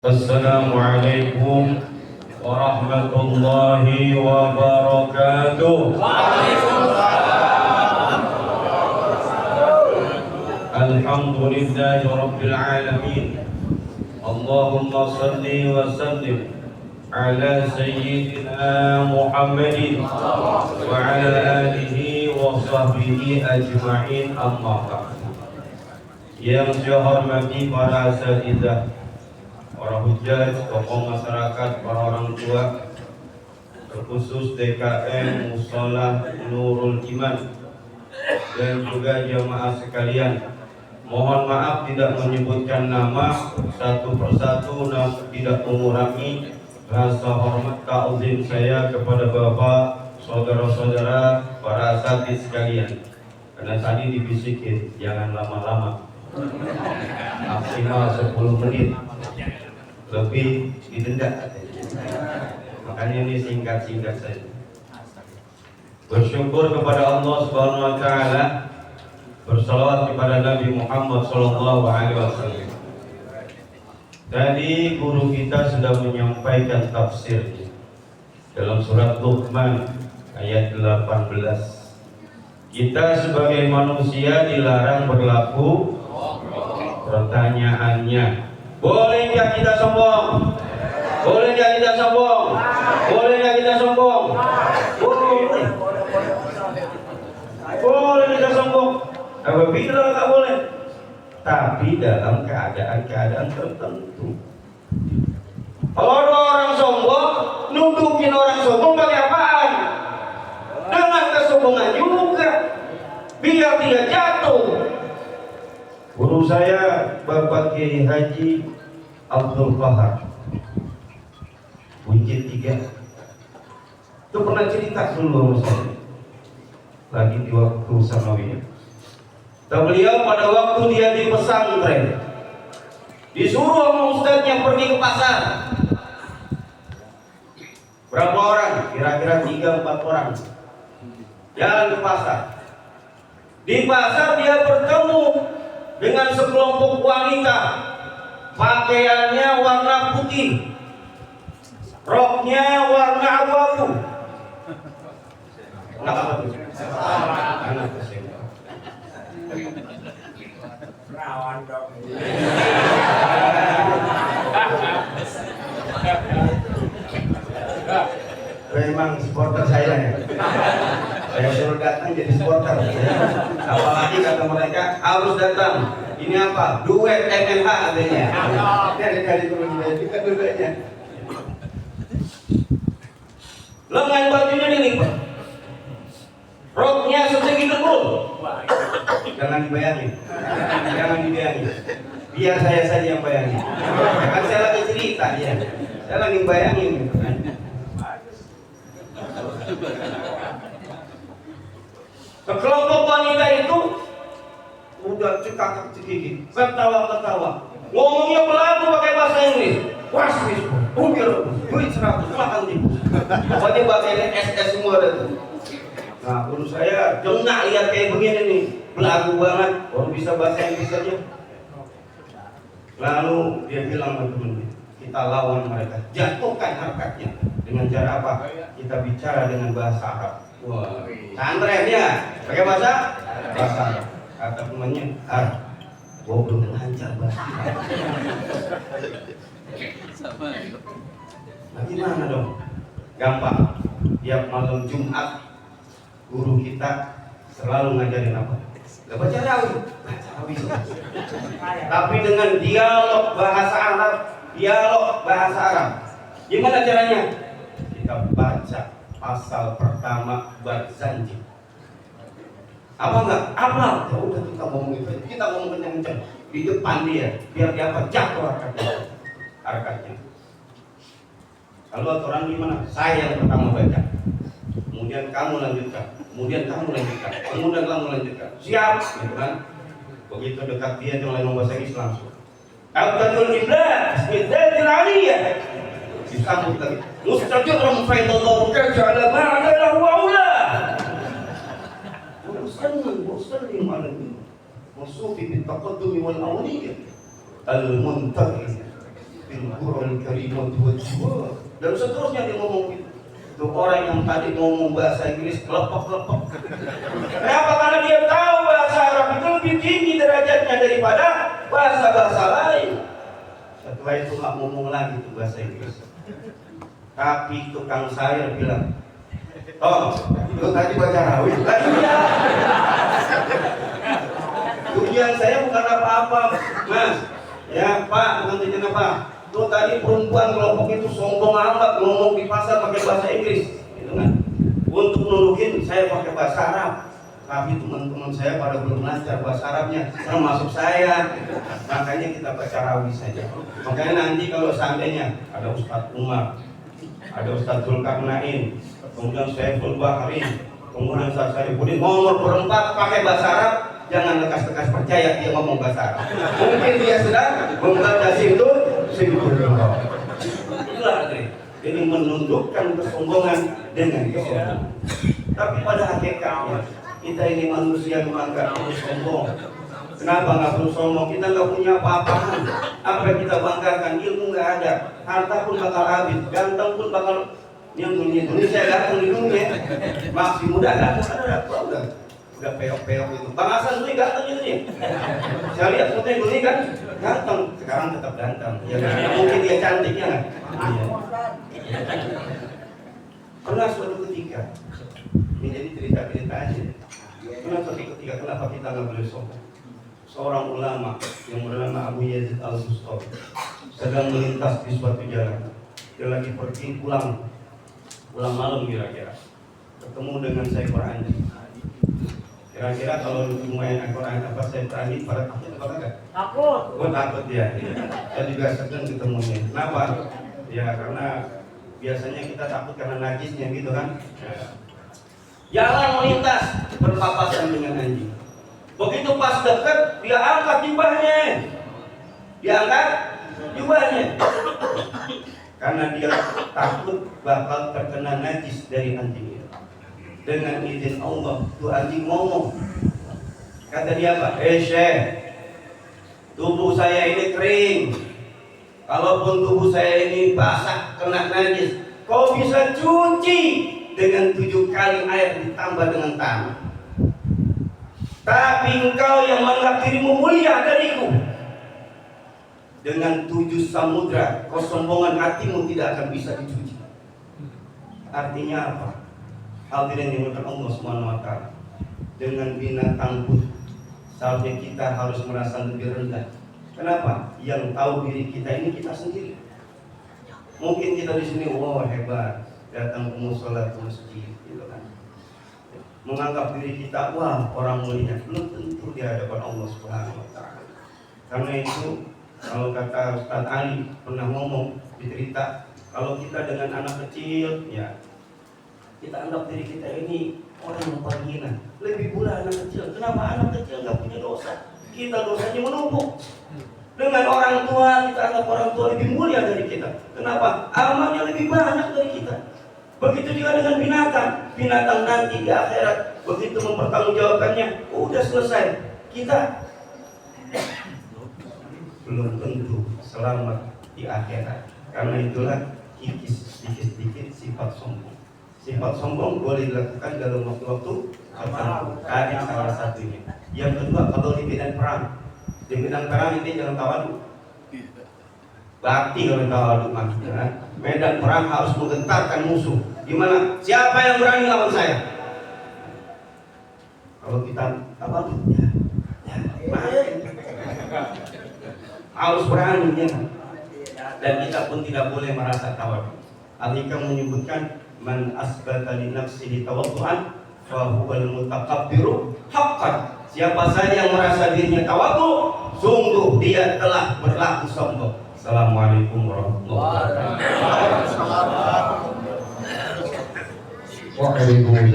Assalamualaikum warahmatullahi wabarakatuh. Alhamdulillahi rabbil alamin. Allahumma salli wa sallim ala sayyidina Muhammadin wa ala alihi wa sahbihi ajma'in, amma ba'd. Yang saya hormati para asatidzah, para hujjaj, tokoh masyarakat, para orang tua, terkhusus DKM Musholah Nurul Iman, dan juga jamaah sekalian. Mohon maaf tidak menyebutkan nama satu persatu, namun tidak mengurangi rasa hormat ta'zim saya kepada bapak, saudara-saudara, para asatidz sekalian. Karena tadi dibisikin jangan lama-lama, maksimal 10 menit, lebih didenda. Makanya ini singkat-singkat saja. Bersyukur kepada Allah Subhanahu wa taala, bersalawat kepada Nabi Muhammad sallallahu alaihi wasallam. Tadi guru kita sudah menyampaikan tafsir dalam surat Luqman ayat 18. Kita sebagai manusia dilarang berlaku. Pertanyaannya, boleh nggak kita sombong? Boleh nggak kita sombong? Boleh nggak kita sombong? Boleh. Boleh kita sombong. Apabila nggak boleh, tapi dalam keadaan-keadaan tertentu. Kalau ada orang sombong, nunjukin orang sombong pakai apaan? Dengan kesombongan juga, biar tidak jatuh. Guru saya Bapak Kiai Haji Abdul Fahar Buncit 3 itu pernah cerita dulu sama saya lagi di waktu sanawiyah. Dan beliau pada waktu dia di pesantren disuruh sama ustadznya pergi ke pasar. Berapa orang? Kira-kira 3-4 orang jalan ke pasar. Di pasar dia bertemu dengan sekelompok wanita, pakaiannya warna putih, roknya warna abu-abu. Kenapa tuh? Anak SMA. Rawan dong. Memang supporter saya ya. Saya suruh datang jadi supporter. Apalagi kata mereka harus datang. Ini apa? Duet MNH katanya. Dari turun juga duetnya. Lengan bajunya dilipat, roknya segitu pun. Jangan dibayangin, jangan dibayangin. Biar saya saja yang bayangin. Kan saya lagi cerita ya. Saya lagi bayangin gitu kan. Sekelompok wanita itu udah cekak-cekik, ketawa-ketawa, ngomongnya pelaku pakai bahasa Inggris. Wasmis, umir, duit 100, makan tipu. Pokoknya bahasanya SS semua itu. Nah, guru saya jengak lihat kayak begini nih, belagu banget, baru bisa bahasa Inggris saja. Lalu dia bilang sama temennya, kita lawan mereka, jatuhkan harkatnya. Dengan cara apa? Kita bicara dengan bahasa Arab. Wah, santren ya, pakai bahasa Arab. Kata temannya, goblok dan lancar bahasa Arab. Nah, gimana dong? Gampang. Tiap malam Jumat guru kita selalu ngajarin apa? Gak baca rawi, baca rawi. Tapi dengan dialog bahasa Arab, Gimana caranya? Kita baca pasal pertama bab zanji. Apa enggak? Apa? Ya udah kita ngomong itu. Kita ngomong kencang-kencang di depan dia, biar dia apa? Jatuh harkatnya. Lalu aturan gimana? Saya yang pertama baca, kemudian kamu lanjutkan, kemudian kamu lanjutkan. Siap, gitu kan? Begitu dekat dia mulai bahasa Inggris langsung. Abdul Iblah, Bismillahirrahmanirrahim. Disambut lagi. Mustajirun faidallahu ta'ala ma'ana lahu aula. Muslim al-Musufi bil taqaddum wal awliyah al-muntaqi bil Wajibul Qur'an Karimah Wajibul. Dan seterusnya dia ngomong gitu. Itu orang yang tadi ngomong bahasa Inggris kelepek-kelepek. Kenapa? Karena dia tahu bahasa Arab itu lebih tinggi derajatnya daripada bahasa-bahasa lain. Setelah itu nggak ngomong lagi tuh bahasa Inggris. Tapi tukang sayur bilang, "Oh, lu tadi baca rawit?" Lah iya. Tujuan saya bukan apa-apa, Mas. Ya Pak, bukan tujuan apa. Tuh tadi perempuan kelompok itu sombong amat ngomong di pasar pakai bahasa Inggris, gitu kan? Untuk nundukin saya pakai bahasa Arab. Tapi teman-teman saya pada belum lancar bahasa Arabnya, termasuk saya. Makanya kita baca rawi saja. Makanya nanti kalau seandainya ada Ustadz Umar, ada Ustadz Zulkarnain, kemudian Saiful Bahri, kemudian Ustadz Syarifuddin ngomong berempat pakai bahasa Arab, jangan lekas-lekas percaya dia ngomong bahasa Arab. Mungkin dia sedang membaca situ. Itulah jadi menundukkan kesombongan dengan kesombongan. Tapi pada hakikatnya kita ini manusia memang nggak perlu sombong. Kenapa nggak perlu sombong? Kita nggak punya apa-apaan. Apa yang kita banggakan? Ilmu nggak ada, harta pun bakal habis, ganteng pun bakal yang dunia Indonesia ganteng di dunia. Masih muda ganteng, ada udah peok-peok itu. Bang Hasan dulu ganteng itu nih. Saya lihat fotonya dulu kan ganteng, sekarang tetap ganteng. Ya, mungkin dia cantiknya nggak? Iya. Pernah suatu ketika, ini jadi cerita-cerita aja. Pernah suatu ketika, kenapa kita nggak boleh sombong? Seorang ulama yang bernama Abu Yazid Al-Bustami sedang melintas di suatu jalan. Dia lagi pergi pulang malam kira-kira. Ketemu dengan seekor anjing. Kira-kira kalau lumayan Al-Quran apa saya berani pada takut apa enggak? Takut. Oh takut ya. Saya juga segan ketemunya. Kenapa? Ya karena biasanya kita takut karena najisnya gitu kan. Jalan melintas berpapasan dengan anjing. Begitu pas dekat dia angkat jubahnya. Karena dia takut bakal terkena najis dari anjing itu. Dengan izin Allah, tuh anjing ngomong. Kata dia apa? Syekh, tubuh saya ini kering. Kalaupun tubuh saya ini basah kena najis, kau bisa cuci dengan 7 kali air ditambah dengan tanah. Tapi engkau yang menganggap dirimu mulia dariku, dengan 7 samudra kesombongan hatimu tidak akan bisa dicuci. Artinya apa? Hadirin yang dimuliakan Allah Subhanahu wa taala. Dengan binatang pun seharusnya kita harus merasa lebih rendah. Kenapa? Yang tahu diri kita ini kita sendiri. Mungkin kita di sini wow hebat, datang ke mushola, ke masjid gitu kan. Menganggap diri kita wah orang mulia, belum tentu di hadapan Allah Subhanahu wa taala. Karena itu kalau kata Ustaz Ali pernah ngomong dicerita, kalau kita dengan anak kecil ya kita anggap diri kita ini orang yang paling hina. Lebih pula anak kecil. Kenapa anak kecil nggak punya dosa? Kita dosanya menumpuk. Dengan orang tua kita anggap orang tua lebih mulia dari kita. Kenapa? Amalnya lebih banyak dari kita. Begitu juga dengan binatang. Binatang nanti di akhirat begitu mempertanggungjawabkannya, udah selesai. Kita belum tentu selamat di akhirat. Karena itulah kikis sedikit-sedikit sifat sombong. Sifat sombong boleh dilakukan dalam waktu-waktu tertentu. Tadi salah satunya. Yang kedua, kalau di medan perang. Di medan perang ini jangan tawaduk. Bakti kalau tawaduk maksudnya. Medan perang harus menggentarkan musuh. Gimana? Siapa yang berani lawan saya? Kalau kita tawaduk, ya harus berani ya. Dan kita pun tidak boleh merasa tawaduk. Al-Hikam menyebutkan man asbata li nafsihi tawaddu'an fa huwal mutakabbiru haqqan. Siapa saja yang merasa dirinya tawadhu, sungguh dia telah berlaku sombong. Assalamualaikum warahmatullahi wabarakatuh. Waalaikumsalam.